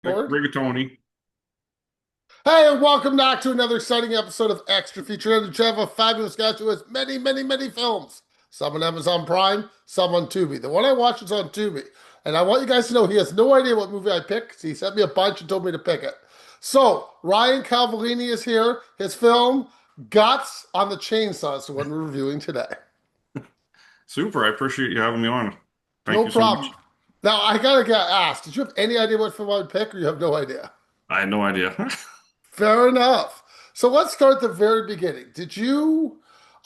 Like Board. rigatoni. Hey, and welcome back to another exciting episode of Extra Feature. And we have a fabulous guest who has many, many, many films. Some on Amazon Prime, some on Tubi. The one I watch is on Tubi. And I want you guys to know he has no idea what movie I picked. He sent me a bunch and told me to pick it. So, Ryan Cavalline is here. His film, Guts on the Chainsaw, is the one we're reviewing today. Super. I appreciate you having me on. Thank No you so problem. much. Now, I gotta get asked, did you have any idea what film I would pick, or you have no idea? I had no idea. Fair enough. So let's start at the very beginning.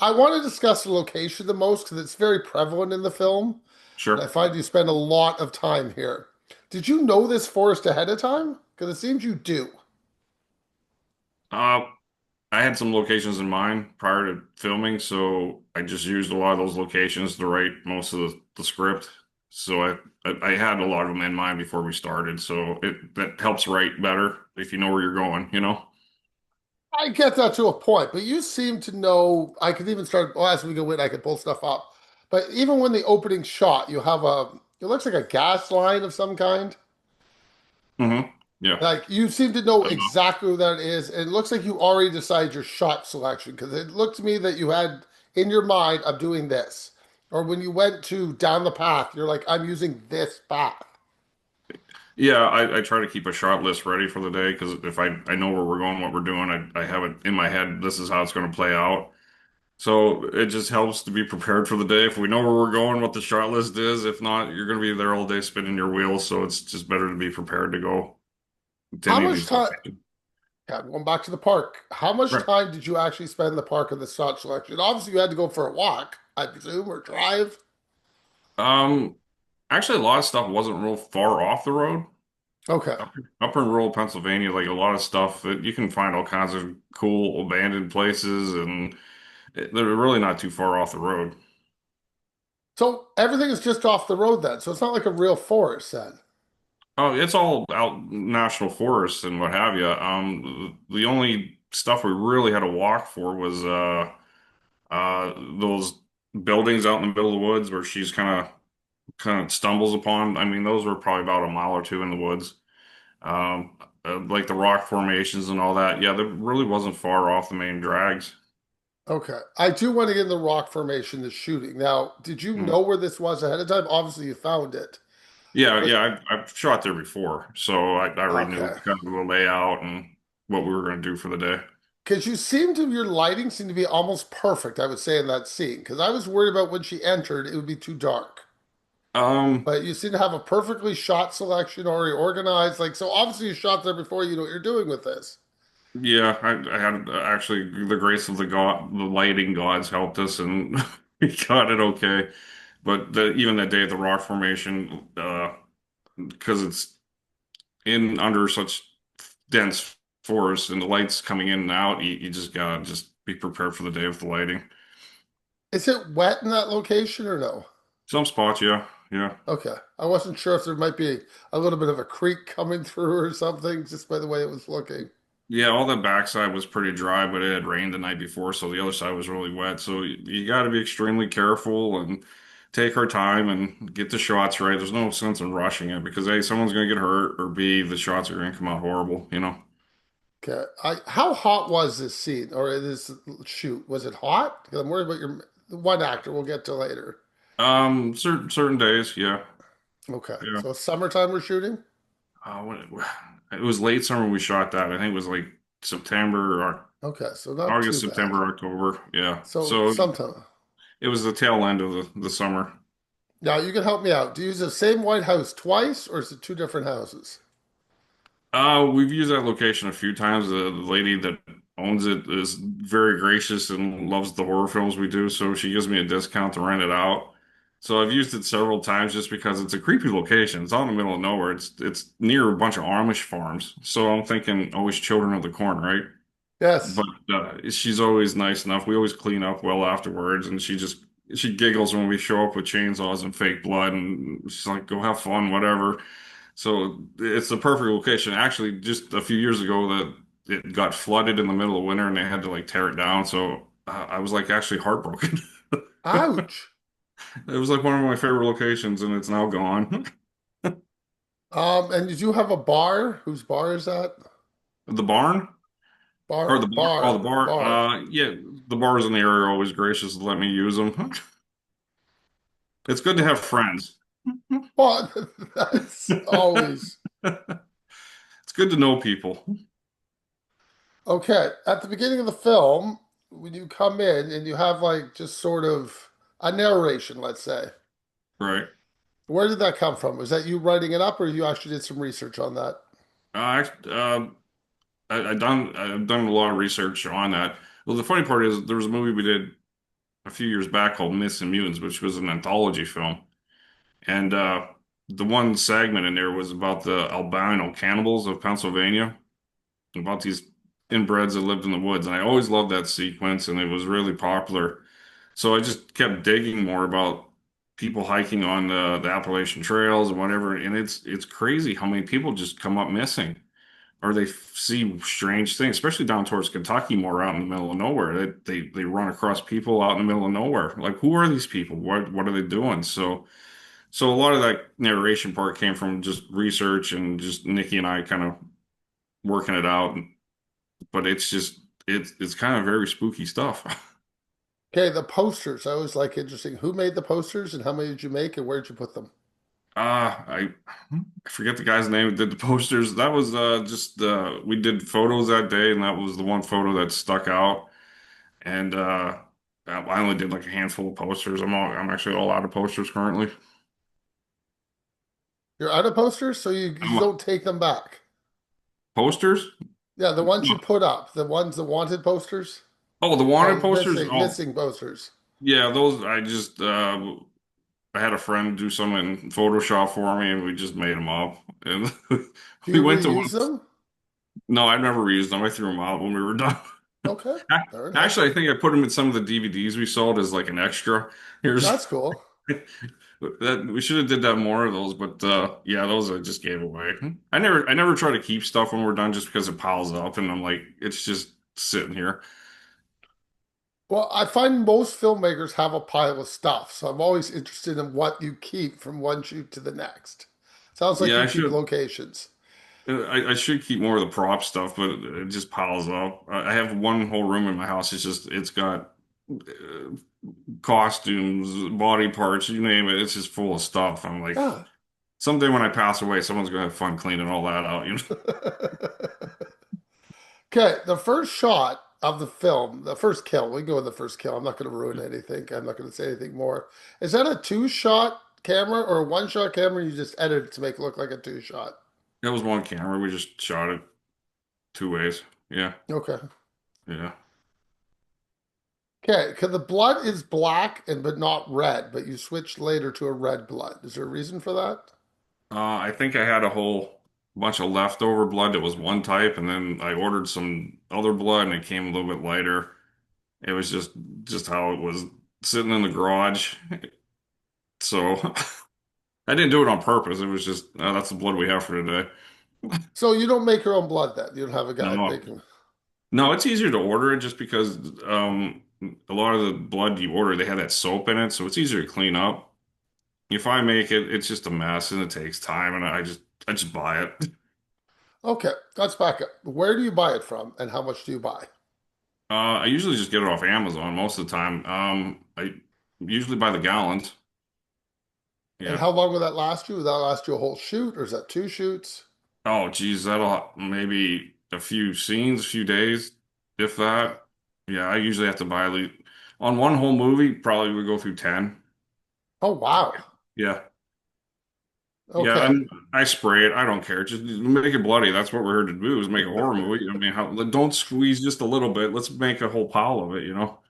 I want to discuss the location the most because it's very prevalent in the film, and I Sure. find you spend a lot of time here. Did you know this forest ahead of time? Because it seems you do. Uh, I had some locations in mind prior to filming, so I just used a lot of those locations to write most of the script. So I had a lot of them in mind before we started, so that helps write better if you know where you're going, you know? I get that to a point, but you seem to know. I could even start, well, as we go in, I could pull stuff up. But even when the opening shot, it looks like a gas line of some kind. Yeah. Like you seem to know exactly who that is, and it looks like you already decided your shot selection because it looked to me that you had in your mind, I'm doing this. Or when you went to down the path, you're like, I'm using this path. Yeah, I try to keep a shot list ready for the day because if I know where we're going, what we're doing, I have it in my head. This is how it's going to play out. So it just helps to be prepared for the day. If we know where we're going, what the shot list is, if not, you're going to be there all day spinning your wheels. So it's just better to be prepared to go to How any of much these time, locations. yeah, going back to the park, how much Right. time did you actually spend in the park in the shot selection? Obviously, you had to go for a walk, I presume, or drive. Um, Actually, a lot of stuff wasn't real far off the road. Okay. Up in rural Pennsylvania, like a lot of stuff that you can find all kinds of cool abandoned places, and they're really not too far off the road. So everything is just off the road then. So it's not like a real forest then. Oh, it's all out national forests and what have you. The only stuff we really had to walk for was those buildings out in the middle of the woods where she's kind of stumbles upon. I mean, those were probably about a mile or two in the woods. Like the rock formations and all that. Yeah, that really wasn't far off the main drags. Okay. I do want to get in the rock formation, the shooting. Now, did you Mm. know where this was ahead of time? Obviously, you found it. Yeah, But yeah, I've shot there before, so I already knew okay. kind of the layout and what we were going to do for the day. Because your lighting seemed to be almost perfect, I would say, in that scene. Because I was worried about when she entered, it would be too dark. Um, But you seem to have a perfectly shot selection already organized. Like, so obviously you shot there before you know what you're doing with this. Yeah, I had actually the grace of the lighting gods helped us, and we got it okay. But even that day at the rock formation, because it's in under such dense forest and the lights coming in and out, you just gotta just be prepared for the day with the lighting. Is it wet in that location or no? Some spots, yeah, yeah, Okay. I wasn't sure if there might be a little bit of a creek coming through or something, just by the way it was looking. yeah. All the backside was pretty dry, but it had rained the night before, so the other side was really wet. So you got to be extremely careful and take our time and get the shots right. There's no sense in rushing it because A, someone's gonna get hurt, or B, the shots are gonna come out horrible, you know. Okay. How hot was this scene or this shoot? Was it hot? Because I'm worried about your one actor we'll get to later. Certain days, yeah, Okay. yeah. So summertime we're shooting? When it was late summer we shot that. I think it was like September or Okay, so not August, too bad. September, October. Yeah. So So sometime. it was the tail end of the summer. Now you can help me out. Do you use the same White House twice or is it two different houses? We've used that location a few times. The lady that owns it is very gracious and loves the horror films we do, so she gives me a discount to rent it out. So I've used it several times just because it's a creepy location. It's out in the middle of nowhere. It's near a bunch of Amish farms. So I'm thinking always children of the corn, right? Yes. But she's always nice enough. We always clean up well afterwards, and she giggles when we show up with chainsaws and fake blood, and she's like, "Go have fun, whatever." So it's the perfect location. Actually, just a few years ago, that it got flooded in the middle of winter, and they had to like tear it down. So I was like actually heartbroken. Ouch. It was like one of my favorite locations, and it's now gone. And did you have a bar? Whose bar is that? The barn or Bar, the bar? Oh, the bar, bar. bar. Yeah, the bars in the area are always gracious to let me use them. It's good to have friends. Well, that's always It's good to know people, okay. At the beginning of the film, when you come in and you have like just sort of a narration, let's say, right? where did that come from? Was that you writing it up, or you actually did some research on that? Uh, I, I've done a lot of research on that. Well, the funny part is there was a movie we did a few years back called Myths and Mutants, which was an anthology film, and the one segment in there was about the albino cannibals of Pennsylvania, about these inbreds that lived in the woods, and I always loved that sequence, and it was really popular. So I just kept digging more about people hiking on the Appalachian trails and whatever, and it's crazy how many people just come up missing or they see strange things, especially down towards Kentucky, more out in the middle of nowhere. They run across people out in the middle of nowhere. Like, who are these people? What are they doing? So a lot of that narration part came from just research and just Nikki and I kind of working it out. But it's just it's kind of very spooky stuff. Okay, the posters. I always like interesting. Who made the posters and how many did you make and where did you put them? I forget the guy's name who did the posters. That was just we did photos that day, and that was the one photo that stuck out. And I only did like a handful of posters. I'm actually all out of posters currently. You're out of posters, so you I'm don't take them back. posters? Yeah, the ones No. you put up, the wanted posters. Oh, the wanted Oh, posters? Oh, missing posters. yeah, those I just I had a friend do some in Photoshop for me and we just made them up. And Do we you went to reuse one. them? No, I never reused them. I threw them out when we were done. Okay, fair enough. Actually, I think I put them in some of the DVDs we sold as like an extra. Here's That's cool. that we should have did that more of those, but yeah, those I just gave away. I never try to keep stuff when we're done just because it piles up and I'm like it's just sitting here. Well, I find most filmmakers have a pile of stuff, so I'm always interested in what you keep from one shoot to the next. Sounds like Yeah, you I keep should locations. I should keep more of the prop stuff, but it just piles up. I have one whole room in my house. It's got costumes, body parts, you name it. It's just full of stuff. I'm like, Yeah. someday when I pass away, someone's gonna have fun cleaning all that out, you know? Okay, the first shot of the film, the first kill, we go with the first kill. I'm not going to ruin anything. I'm not going to say anything more. Is that a two-shot camera or a one-shot camera? You just edit it to make it look like a two-shot. That was one camera. We just shot it two ways. Yeah, Okay. yeah. Okay, because the blood is black and but not red, but you switched later to a red blood. Is there a reason for that? I think I had a whole bunch of leftover blood that was one type, and then I ordered some other blood, and it came a little bit lighter. It was just how it was sitting in the garage. So I didn't do it on purpose. It was just that's the blood we have for today. So you don't make your own blood then. You don't have a guy No, making. no, it's easier to order it just because a lot of the blood you order they have that soap in it, so it's easier to clean up. If I make it, it's just a mess and it takes time, and I just buy it. Okay, let's back up. Where do you buy it from and how much do you buy? I usually just get it off Amazon most of the time. I usually buy the gallons. And Yeah. how long will that last you? Will that last you a whole shoot or is that two shoots? Oh, geez, that'll maybe a few scenes, a few days, if Okay. that. Yeah, I usually have to buy at least on one whole movie, probably would go through 10. Oh, wow. Yeah. Yeah, Okay. I spray it. I don't care. Just make it bloody. That's what we're here to do is make a horror movie. I mean, don't squeeze just a little bit. Let's make a whole pile of it, you know?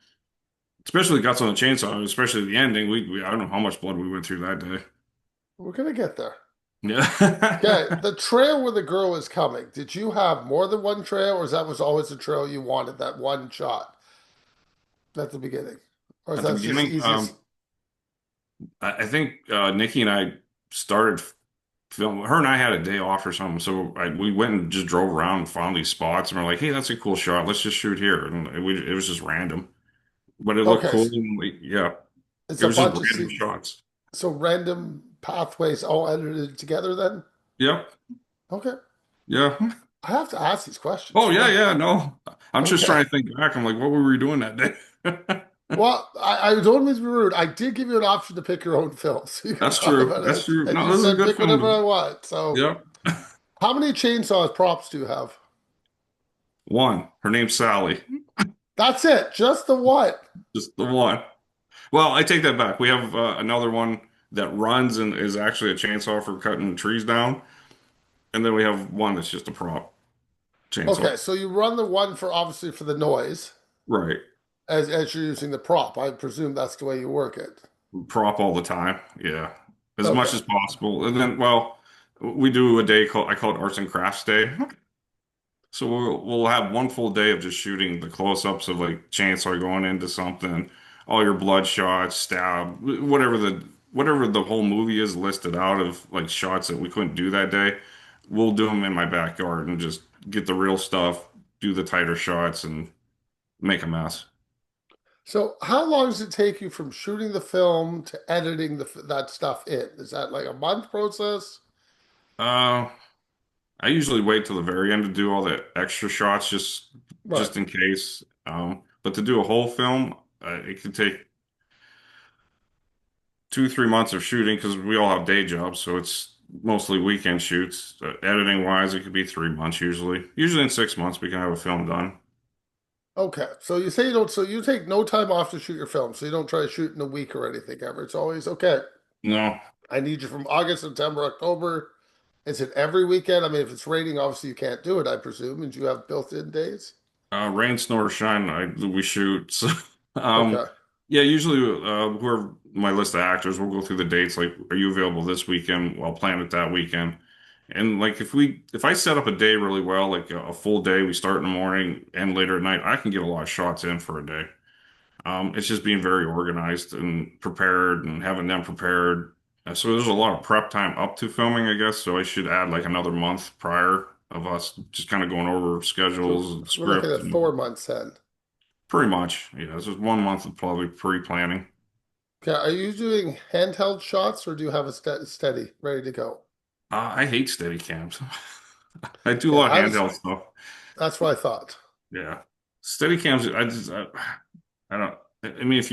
Especially guts on the chainsaw, especially the ending. I don't know how much blood we went through that day. We're gonna get there. Okay, Yeah. the trail where the girl is coming. Did you have more than one trail, or is that was always the trail you wanted, that one shot at the beginning? Or is At the that just the beginning, easiest? I think Nikki and I started film. Her and I had a day off or something, so we went and just drove around and found these spots, and we're like, "Hey, that's a cool shot. Let's just shoot here." And it was just random, but it looked Okay, cool. And yeah, it's it a was just bunch of random shots. so random pathways all edited together then? Yep. Okay. Yeah. I have to ask these questions. Oh You yeah, know. yeah. No, I'm just Okay. trying to think back. I'm like, what were we doing that day? Well, I don't mean to be rude. I did give you an option to pick your own film, so you can That's talk true. about That's it. true. And No, you this is a said good pick whatever I film. want. So, Yep. how many chainsaws props do you have? One. Her name's Sally. That's it. Just the one. Just the one. Well, I take that back. We have another one that runs and is actually a chainsaw for cutting trees down, and then we have one that's just a prop chainsaw. Okay, so you run the one for obviously for the noise Right. as you're using the prop. I presume that's the way you work it. Prop all the time. Yeah. As much Okay. as possible. And then, well, we do a day called, I call it Arts and Crafts Day. So we'll have one full day of just shooting the close-ups of like chainsaw going into something, all your blood shots, stab, whatever the whole movie is listed out of like shots that we couldn't do that day. We'll do them in my backyard and just get the real stuff, do the tighter shots, and make a mess. So, how long does it take you from shooting the film to editing that stuff in? Is that like a month process? Uh, I usually wait till the very end to do all the extra shots Right. just in case. But to do a whole film, it could take 2, 3 months of shooting because we all have day jobs, so it's mostly weekend shoots. Editing wise, it could be 3 months usually. Usually in 6 months we can have a film done. Okay. So you say you don't, so you take no time off to shoot your film. So you don't try to shoot in a week or anything ever. It's always okay. No, I need you from August, September, October. Is it every weekend? I mean, if it's raining, obviously you can't do it, I presume, and you have built-in days. rain, snow, or shine, we shoot. So, Okay. yeah, usually whoever my list of actors, we'll go through the dates. Like, are you available this weekend? Well, plan it that weekend. And like if I set up a day really well, like a full day, we start in the morning and later at night, I can get a lot of shots in for a day. It's just being very organized and prepared and having them prepared. So there's a lot of prep time up to filming, I guess. So I should add like another month prior of us just kind of going over So schedules and we're looking script at and 4 months then. pretty much, yeah. This is 1 month of probably pre-planning. Okay. Are you doing handheld shots or do you have a steady ready to go? I hate steady cams. I do a Okay. lot of handheld stuff. That's what I thought. Yeah, steady cams. I don't. I mean, if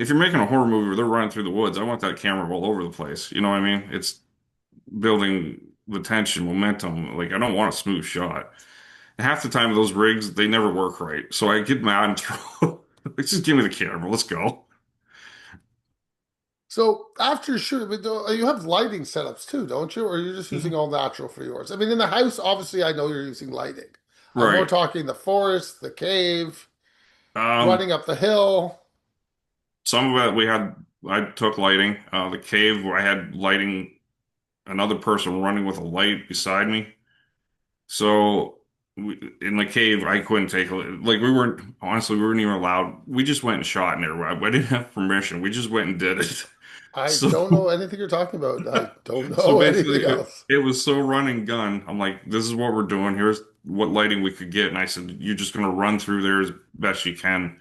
you're making a horror movie where they're running through the woods, I want that camera all over the place. You know what I mean? It's building the tension, momentum. Like I don't want a smooth shot. Half the time those rigs they never work right, so I get mad and throw. Like, just give me the camera. Let's go. So after shooting, but you have lighting setups too, don't you? Or are you just using Mhm. all natural for yours? I mean, in the house, obviously, I know you're using lighting. I'm more Right. talking the forest, the cave, Um, running up the hill. some of it we had. I took lighting. The cave where I had lighting. Another person running with a light beside me. So in the cave, I couldn't take like we weren't honestly we weren't even allowed. We just went and shot in there. I didn't have permission. We just went and did it. I So don't know anything you're talking about. I don't so know basically, anything else. it was so run and gun. I'm like, this is what we're doing. Here's what lighting we could get. And I said, you're just gonna run through there as best you can,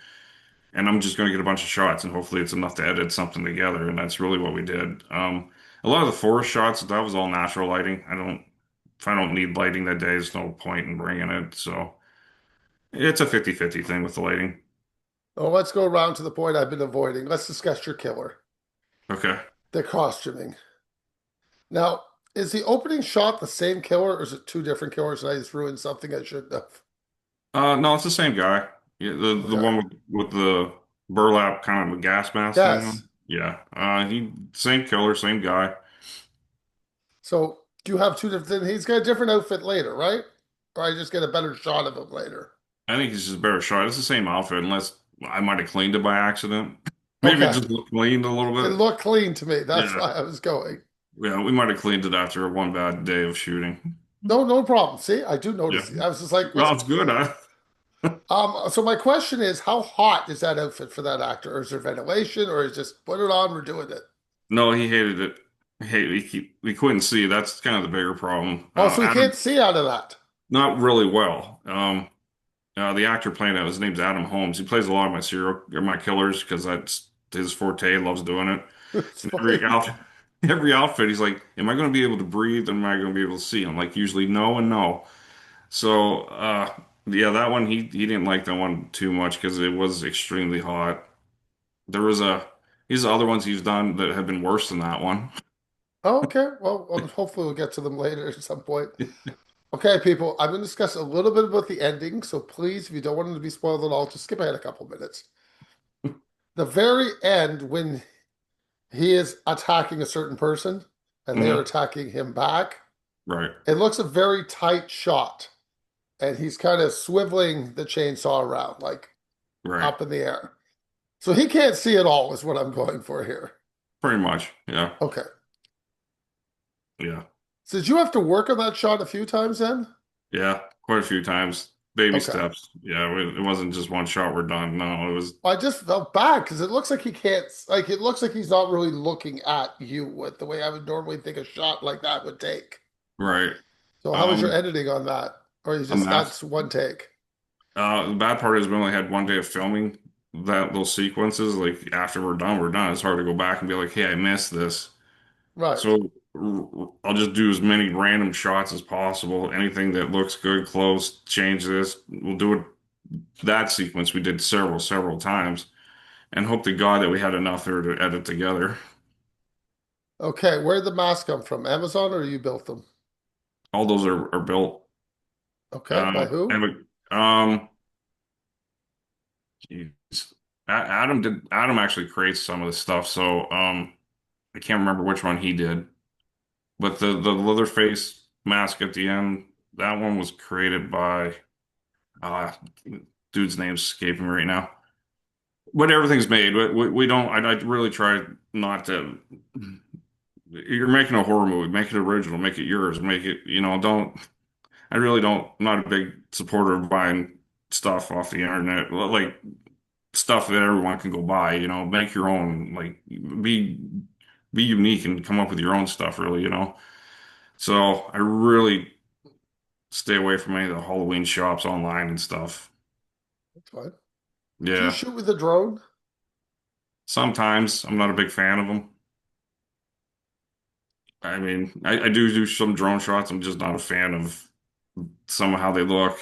and I'm just gonna get a bunch of shots, and hopefully it's enough to edit something together. And that's really what we did. A lot of the forest shots that was all natural lighting. If I don't need lighting that day, there's no point in bringing it. So it's a 50-50 thing with the lighting. Oh, let's go around to the point I've been avoiding. Let's discuss your killer, Okay. the costuming. Now, is the opening shot the same killer, or is it two different killers and I just ruined something I shouldn't have? No, it's the same guy. Yeah, the Okay. one with the burlap kind of a gas mask thing Yes. on. Yeah. He same killer, same guy. So do you have two different? He's got a different outfit later, right? Or I just get a better shot of him later. I think he's just a better shot. It's the same outfit, unless I might have cleaned it by accident. Maybe it Okay. just looked cleaned a little It bit. looked clean to me. That's Yeah. why I was going. Yeah, we might have cleaned it after one bad day of shooting. No, no problem. See, I do Yeah. notice. I was just like, Well, what's it's good, huh? so my question is, how hot is that outfit for that actor? Or is there ventilation, or is just put it on, we're doing it? No, he hated it. He couldn't see. That's kind of the bigger problem. Oh, so we can't Adam, see out of that. not really well. The actor playing it, his name's Adam Holmes. He plays a lot of my serial or my killers because that's his forte. He loves doing it. It's And every funny. out, every outfit, he's like, "Am I going to be able to breathe? And am I going to be able to see?" I'm like, usually no and no. So, yeah, that one he didn't like that one too much because it was extremely hot. There was a These other ones he's done that have been worse than that one. Oh, okay. Well, hopefully we'll get to them later at some point. Okay, people, I'm going to discuss a little bit about the ending. So please, if you don't want it to be spoiled at all, just skip ahead a couple minutes. The very end, when he is attacking a certain person and they are Hmm. attacking him back, Right, it looks a very tight shot. And he's kind of swiveling the chainsaw around, like right, up in the air. So he can't see it all, is what I'm going for here. pretty much. Yeah, Okay. yeah, So did you have to work on that shot a few times then? yeah. Quite a few times. Baby Okay. steps. Yeah, it wasn't just one shot. We're done. No, it was I just felt bad because it looks like he can't, like, it looks like he's not really looking at you with the way I would normally think a shot like that would take. right. So how was your Um, editing on that? Or is a just mess. that's one take? The bad part is we only had one day of filming those sequences. Like after we're done, we're done. It's hard to go back and be like, "Hey, I missed this." Right. So I'll just do as many random shots as possible. Anything that looks good, close, change this. We'll do it. That sequence we did several times, and hope to God that we had enough there to edit together. Okay. Where'd the masks come from? Amazon or you built them? All those are built. Okay. By I who? have geez. Adam actually creates some of the stuff, so I can't remember which one he did. But the Leatherface mask at the end, that one was created by uh dude's name's escaping me right now. But everything's made. We don't. I really try not to. You're making a horror movie, make it original, make it yours, make it. Don't. I really don't. I'm not a big supporter of buying stuff off the internet, like stuff that everyone can go buy. Make your own. Like be be unique and come up with your own stuff. Really. So I really stay away from any of the Halloween shops online and stuff. That's fine. Do you Yeah. shoot with a drone? Sometimes I'm not a big fan of them. I mean, I do some drone shots. I'm just not a fan of some of how they look,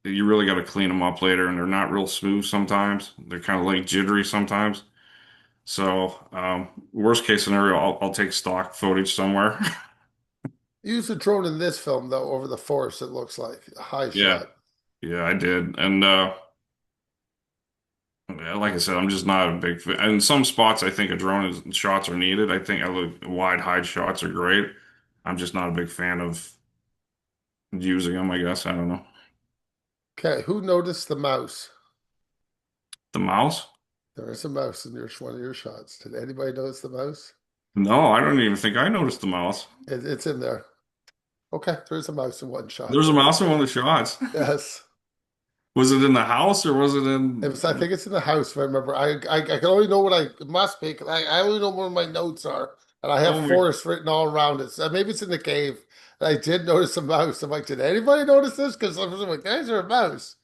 you really got to clean them up later, and they're not real smooth sometimes. They're kind of like jittery sometimes. So, worst case scenario, I'll take stock footage somewhere. Use a drone in this film though over the forest. It looks like a high Yeah, shot. yeah, I did. And like I said, I'm just not a big fan. In some spots, I think shots are needed. I think wide high shots are great. I'm just not a big fan of using them, I guess. I don't know. Okay, who noticed the mouse? The mouse? There is a mouse in one of your shots. Did anybody notice the mouse? No, I don't even think I noticed the mouse. It's in there. Okay, there's a mouse in one shot. There's a mouse in one of the shots. Yes. Was it in the house or was it It was, I in? think it's in the house, if I remember. I can only know what it must be. 'Cause I only know where my notes are. And I have Oh my, forest written all around it. So maybe it's in the cave. And I did notice a mouse. I'm like, did anybody notice this? Because I'm like, guys, there a mouse.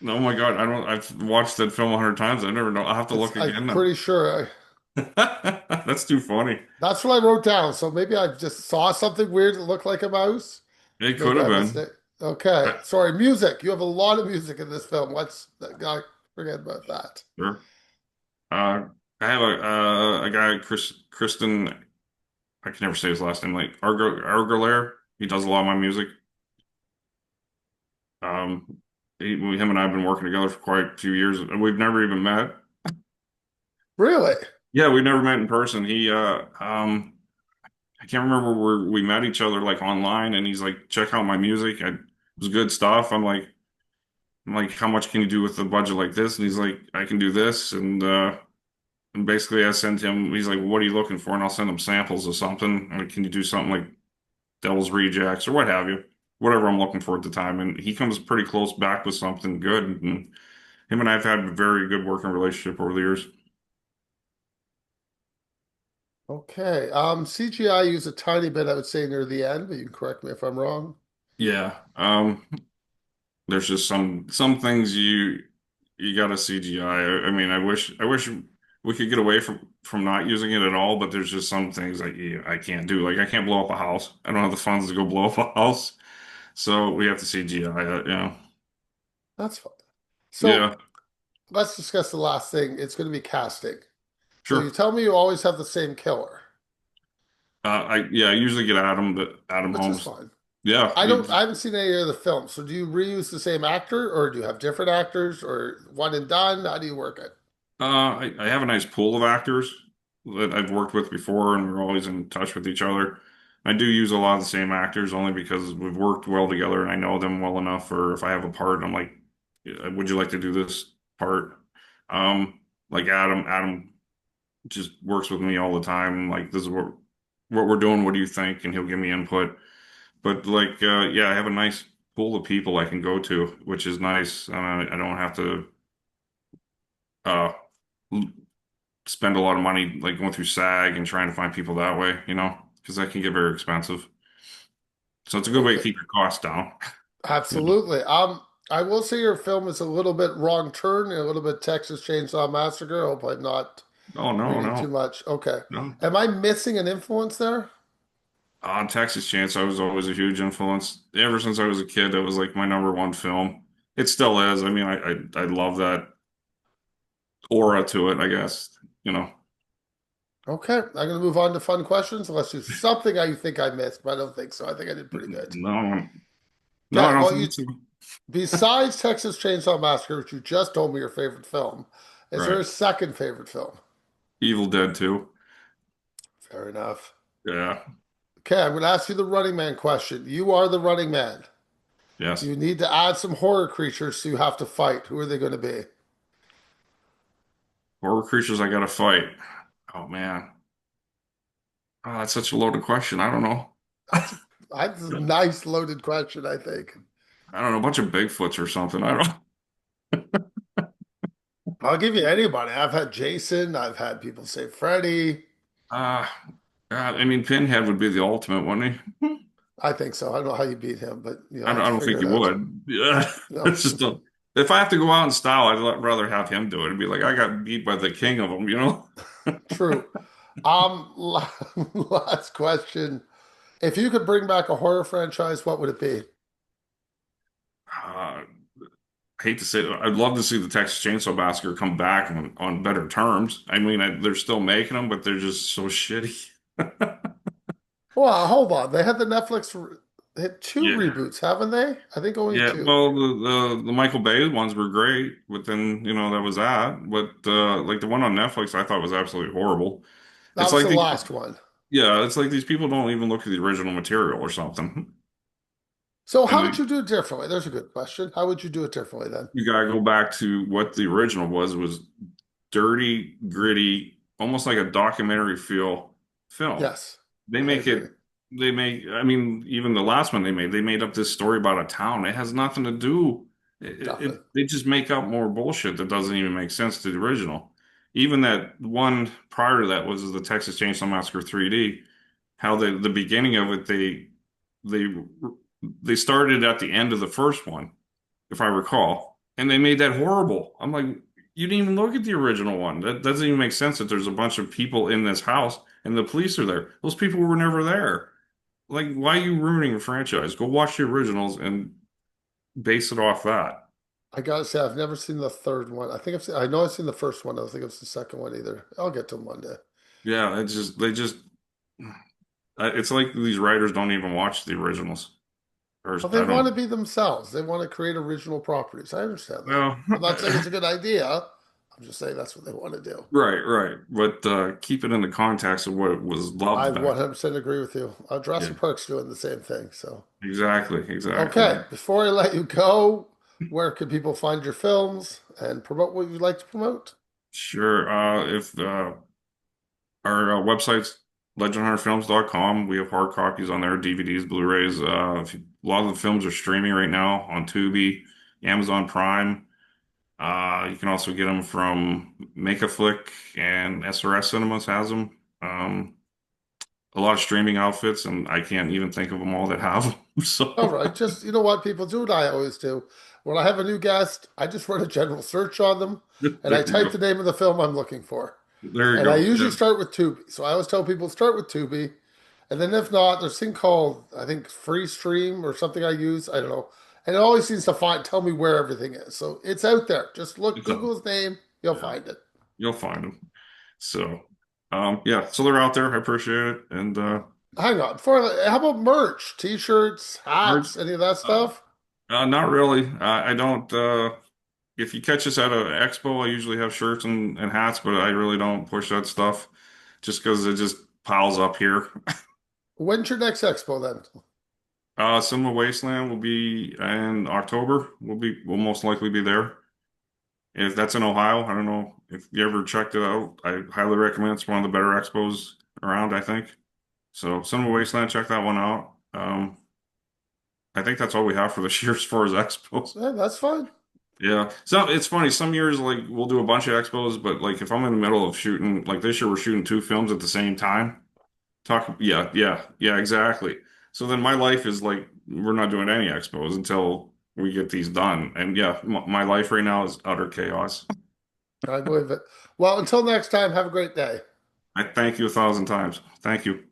oh my God! I don't. I've watched that film 100 times. I never know. I'll have to look I'm again now. pretty sure. That's too funny. That's what I wrote down. So maybe I just saw something weird that looked like a mouse. It could Maybe have I missed been. it. Okay. I- Sorry, music. You have a lot of music in this film. Let's forget about that. Sure. Uh, I have a guy, Kristen. I can never say his last name. Like Argolaire. He does a lot of my music. Him and I have been working together for quite a few years, and we've never even met. Really? Yeah, we've never met in person. I can't remember where we met each other like online, and he's like, check out my music. It was good stuff. I'm like, how much can you do with a budget like this? And he's like, I can do this, and basically I sent him. He's like, what are you looking for? And I'll send him samples of something. Like, can you do something like Devil's Rejects or what have you? Whatever I'm looking for at the time. And he comes pretty close back with something good. And him and I have had a very good working relationship over the years. Okay. CGI used a tiny bit, I would say, near the end, but you can correct me if I'm wrong. Yeah. There's just some things you got to CGI. I mean, I wish. we could get away from not using it at all, but there's just some things like yeah, I can't do. Like I can't blow up a house. I don't have the funds to go blow up a house, so we have to CGI it. That's fine. So Yeah, let's discuss the last thing. It's going to be casting. So you sure. tell me you always have the same killer, I usually get Adam, but Adam which is Holmes. fine. Yeah, I haven't seen any of the films. So do you reuse the same actor or do you have different actors or one and done? How do you work it? I have a nice pool of actors that I've worked with before, and we're always in touch with each other. I do use a lot of the same actors only because we've worked well together and I know them well enough. Or if I have a part, I'm like, "Yeah, would you like to do this part?" Like Adam just works with me all the time. Like, this is what we're doing. What do you think? And he'll give me input. But like, yeah, I have a nice pool of people I can go to, which is nice. I don't have to uh, spend a lot of money like going through SAG and trying to find people that way, because that can get very expensive. So it's a good way to Okay. keep your costs down. Absolutely. I will say your film is a little bit wrong turn, a little bit Texas Chainsaw Massacre. I hope I'm not Oh no, reading too no, much. Okay. no. Am I missing an influence there? On Texas Chance, I was always a huge influence. Ever since I was a kid, it was like my number one film. It still is. I mean, I love that aura to it, I guess. You know. Okay. I'm going to move on to fun questions unless there's something I think I missed, but I don't think so. I think I did pretty good. No, no, I Okay. don't Well, think so. besides Texas Chainsaw Massacre, which you just told me your favorite film, is there Right. a second favorite film? Evil Dead 2. Fair enough. Yeah. Okay. I'm going to ask you the Running Man question. You are the Running Man. Yes. You need to add some horror creatures so you have to fight. Who are they going to be? Horror creatures I gotta fight. Oh man. Oh, that's such a loaded question. I don't know. That's that's a nice loaded question, I think. I don't know, a bunch of Bigfoots or something. I don't. I'll give you anybody. I've had Jason, I've had people say Freddy. Uh, God, I mean, Pinhead would be the ultimate, wouldn't he? I think so. I don't know how you beat him, but I let's don't figure think he it out. would. Yeah, No, it's just if I have to go out in style, rather have him do it. It'd be like I got beat by the king of them. true. Last question. If you could bring back a horror franchise, what would it be? Uh, hate to say it, I'd love to see the Texas Chainsaw Massacre come back on better terms. I mean, they're still making them, but they're just so shitty. Well, hold on. They had the they had two Yeah. reboots, haven't they? I think only Yeah, two. well, the Michael Bay ones were great, but then that was that. But like the one on Netflix, I thought was absolutely horrible. That It's was like the last one. it's like these people don't even look at the original material or something, So and how would then you do it differently? There's a good question. How would you do it differently then? you gotta go back to what the original was dirty, gritty, almost like a documentary feel film. Yes, They I make agree. it, I mean, even the last one they made up this story about a town. It has nothing to do. Definitely. They just make up more bullshit that doesn't even make sense to the original. Even that one prior to that was the Texas Chainsaw Massacre 3D. How the beginning of it, they they started at the end of the first one, if I recall, and they made that horrible. I'm like, you didn't even look at the original one. That doesn't even make sense that there's a bunch of people in this house and the police are there. Those people were never there. Like, why are you ruining a franchise? Go watch the originals and base it off that. I gotta say, I've never seen the third one. I know I've seen the first one. I don't think I've seen the second one either. I'll get to them one day. Yeah, they just, it's like these writers don't even watch the originals. Or Well, they I want to don't, be themselves. They want to create original properties. I understand that. well, I'm not saying it's a good idea. I'm just saying that's what they want to do. right. But keep it in the context of what it was I loved back. 100% agree with you. Yeah, Jurassic Park's doing the same thing. So, exactly. okay, before I let you go, where can people find your films and promote what you'd like to promote? Sure. If our website's legendhunterfilms.com. We have hard copies on there, DVDs, Blu-rays. A lot of the films are streaming right now on Tubi, Amazon Prime. You can also get them from Make a Flick and SRS Cinemas has them. A lot of streaming outfits, and I can't even think of them all that have them. All So right, just you know what people do, what I always do. When I have a new guest, I just run a general search on them and there I you type go. the name of the film I'm looking for. There you And I go. usually Yeah. start with Tubi. So I always tell people start with Tubi. And then if not, there's a thing called, I think, Free Stream or something I use. I don't know. And it always seems to tell me where everything is. So it's out there. Just look, It's a, Google his name, you'll yeah. find it. You'll find them. So, yeah. So they're out there. I appreciate it. And Hang on. How about merch? T-shirts, merch, hats, any of that uh, stuff? not really. I don't. If you catch us at an expo, I usually have shirts and hats, but I really don't push that stuff just because it just piles up here. When's your next expo then? Cinema Wasteland will be in October. We'll most likely be there. If that's in Ohio, I don't know if you ever checked it out. I highly recommend. It's one of the better expos around, I think. So Cinema Wasteland, check that one out. I think that's all we have for this year as far as expos. Yeah, that's fine. Yeah. So it's funny. Some years, like, we'll do a bunch of expos, but like if I'm in the middle of shooting, like this year, we're shooting two films at the same time. Yeah, exactly. So then my life is like, we're not doing any expos until we get these done. And yeah, my life right now is utter chaos. I believe it. Well, until next time, have a great day. I thank you 1,000 times. Thank you.